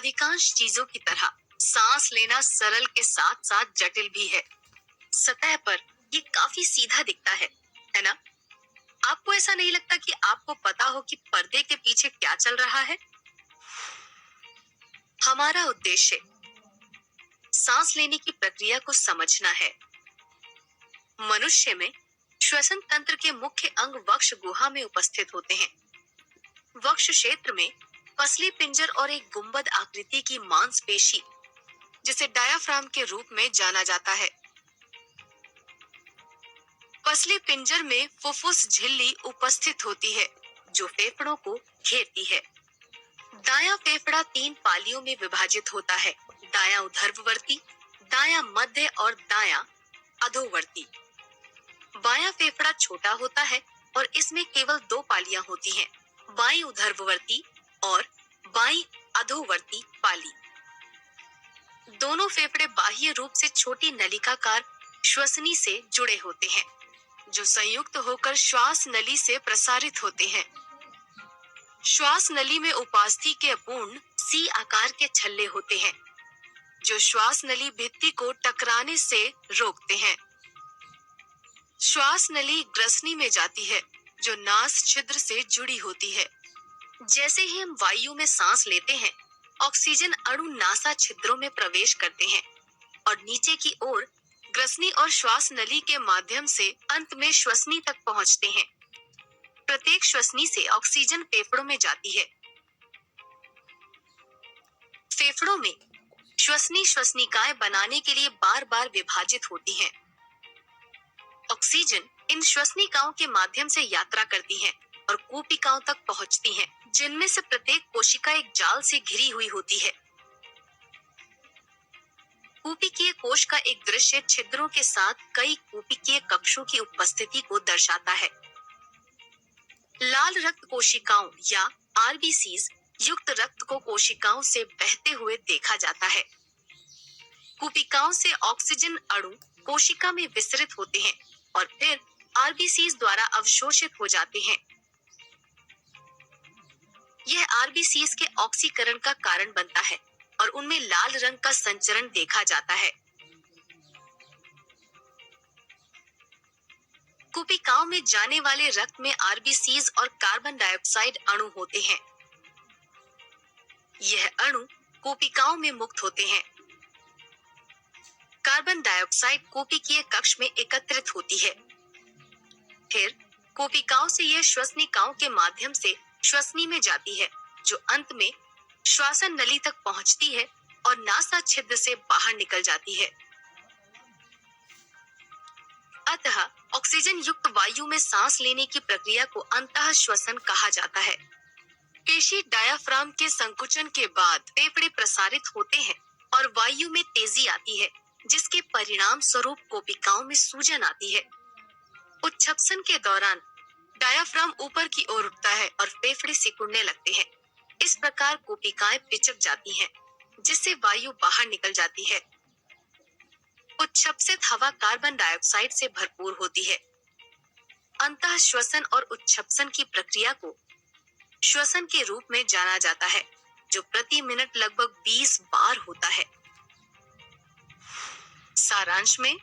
अधिकांश चीजों की तरह सांस लेना सरल के साथ साथ जटिल भी है। सतह पर ये काफी सीधा दिखता है ना? आपको ऐसा नहीं लगता कि आपको पता हो कि पर्दे के पीछे क्या चल रहा है? हमारा उद्देश्य सांस लेने की प्रक्रिया को समझना है। मनुष्य में श्वसन तंत्र के मुख्य अंग वक्ष गुहा में उपस्थित होते हैं। वक्ष क्षेत्र में पसली पिंजर और एक गुंबद आकृति की मांसपेशी जिसे डायाफ्राम के रूप में जाना जाता है। पसली पिंजर में फुफ्फुस झिल्ली उपस्थित होती है जो फेफड़ों को घेरती है। दायां फेफड़ा 3 पालियों में विभाजित होता है, दायां ऊर्ध्ववर्ती, दायां मध्य और दायां अधोवर्ती। बायां फेफड़ा छोटा होता है और इसमें केवल 2 पालियां होती हैं, बाईं ऊर्ध्ववर्ती और बाईं अधोवर्ती पाली। दोनों फेफड़े बाह्य रूप से छोटी नलिकाकार श्वसनी से जुड़े होते हैं जो संयुक्त होकर श्वास नली से प्रसारित होते हैं। श्वास नली में उपास्थि के अपूर्ण सी आकार के छल्ले होते हैं जो श्वास नली भित्ति को टकराने से रोकते हैं। श्वास नली ग्रसनी में जाती है जो नास छिद्र से जुड़ी होती है। जैसे ही हम वायु में सांस लेते हैं, ऑक्सीजन अणु नासा छिद्रों में प्रवेश करते हैं और नीचे की ओर ग्रसनी और श्वास नली के माध्यम से अंत में श्वसनी तक पहुंचते हैं। प्रत्येक श्वसनी से ऑक्सीजन फेफड़ों में जाती है। फेफड़ों में श्वसनी श्वसनिकाएं बनाने के लिए बार बार विभाजित होती हैं। ऑक्सीजन इन श्वसनिकाओं के माध्यम से यात्रा करती है और कूपिकाओं तक पहुंचती है, जिनमें से प्रत्येक कोशिका एक जाल से घिरी हुई होती है। कूपिकीय कोश का एक दृश्य छिद्रों के साथ कई कूपिकीय कक्षों की उपस्थिति को दर्शाता है। लाल रक्त कोशिकाओं या आरबीसीज युक्त रक्त को कोशिकाओं से बहते हुए देखा जाता है। कूपिकाओं से ऑक्सीजन अणु कोशिका में विसरित होते हैं और फिर आरबीसीज द्वारा अवशोषित हो जाते हैं। यह आरबीसीज के ऑक्सीकरण का कारण बनता है और उनमें लाल रंग का संचरण देखा जाता है। कूपिकाओं में जाने वाले रक्त में आरबीसीज और कार्बन डाइऑक्साइड अणु होते हैं। यह अणु कूपिकाओं में मुक्त होते हैं। कार्बन डाइऑक्साइड कूपिकीय कक्ष में एकत्रित होती है। फिर कूपिकाओं से यह श्वसनिकाओं के माध्यम से श्वसनी में जाती है जो अंत में श्वासन नली तक पहुंचती है और नासा छिद्र से बाहर निकल जाती है। अतः ऑक्सीजन युक्त वायु में सांस लेने की प्रक्रिया को अंतः श्वसन कहा जाता है। पेशी डायाफ्राम के संकुचन के बाद फेफड़े प्रसारित होते हैं और वायु में तेजी आती है, जिसके परिणाम स्वरूप कोशिकाओं में सूजन आती है। उच्छ्वसन के दौरान डायाफ्राम ऊपर की ओर उठता है और फेफड़े सिकुड़ने लगते हैं। इस प्रकार कोशिकाएं पिचक जाती हैं, जिससे वायु बाहर निकल जाती है। उच्छ्वसित हवा कार्बन डाइऑक्साइड से भरपूर होती है। अंतः श्वसन और उच्छ्वसन की प्रक्रिया को श्वसन के रूप में जाना जाता है, जो प्रति मिनट लगभग 20 बार होता है। सारांश में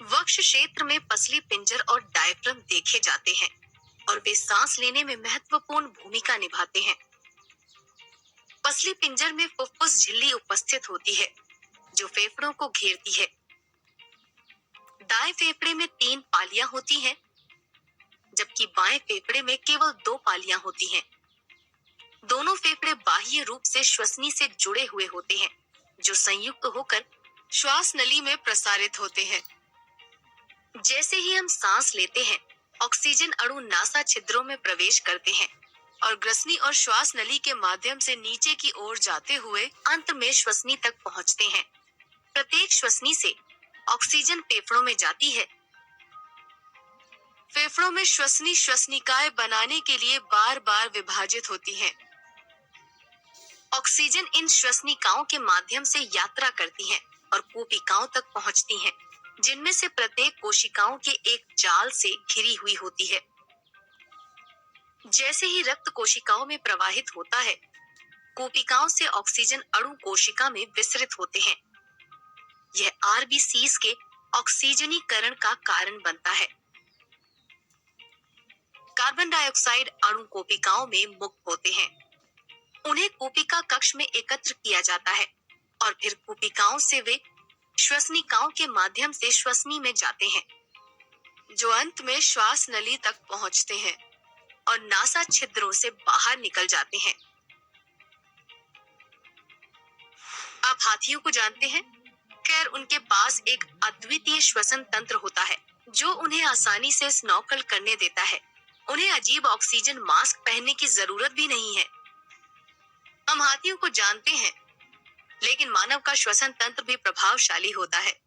वक्ष क्षेत्र में पसली पिंजर और डायफ्राम देखे जाते हैं और वे सांस लेने में महत्वपूर्ण भूमिका निभाते हैं। पसली पिंजर में फुफ्फुस झिल्ली उपस्थित होती है जो फेफड़ों को घेरती है। दाएं फेफड़े में 3 पालियां होती हैं, जबकि बाएं फेफड़े में केवल 2 पालियां होती हैं। दोनों फेफड़े बाह्य रूप से श्वसनी से जुड़े हुए होते हैं जो संयुक्त होकर श्वास नली में प्रसारित होते हैं। जैसे ही हम सांस लेते हैं, ऑक्सीजन अणु नासा छिद्रों में प्रवेश करते हैं और ग्रसनी और श्वास नली के माध्यम से नीचे की ओर जाते हुए अंत में श्वसनी तक पहुंचते हैं। प्रत्येक श्वसनी से ऑक्सीजन फेफड़ों में जाती है। फेफड़ों में श्वसनी श्वसनिकाएं बनाने के लिए बार बार विभाजित होती हैं। ऑक्सीजन इन श्वसनिकाओं के माध्यम से यात्रा करती है और कोशिकाओं तक पहुंचती हैं, जिनमें से प्रत्येक कोशिकाओं के एक जाल से घिरी हुई होती है। जैसे ही रक्त कोशिकाओं में प्रवाहित होता है, कोशिकाओं से ऑक्सीजन अणु कोशिका में विसरित होते हैं। यह आरबीसीज के ऑक्सीजनीकरण का कारण बनता है। कार्बन डाइऑक्साइड अणु कोशिकाओं में मुक्त होते हैं। उन्हें कोशिका कक्ष में एकत्र किया जाता है और फिर कोशिकाओं से वे श्वसनिकाओं के माध्यम से श्वसनी में जाते हैं, जो अंत में श्वास नली तक पहुंचते हैं और नासा छिद्रों से बाहर निकल जाते हैं। आप हाथियों को जानते हैं? खैर, उनके पास एक अद्वितीय श्वसन तंत्र होता है जो उन्हें आसानी से स्नॉर्कल करने देता है। उन्हें अजीब ऑक्सीजन मास्क पहनने की जरूरत भी नहीं है। हम हाथियों को जानते हैं, लेकिन मानव का श्वसन तंत्र भी प्रभावशाली होता है।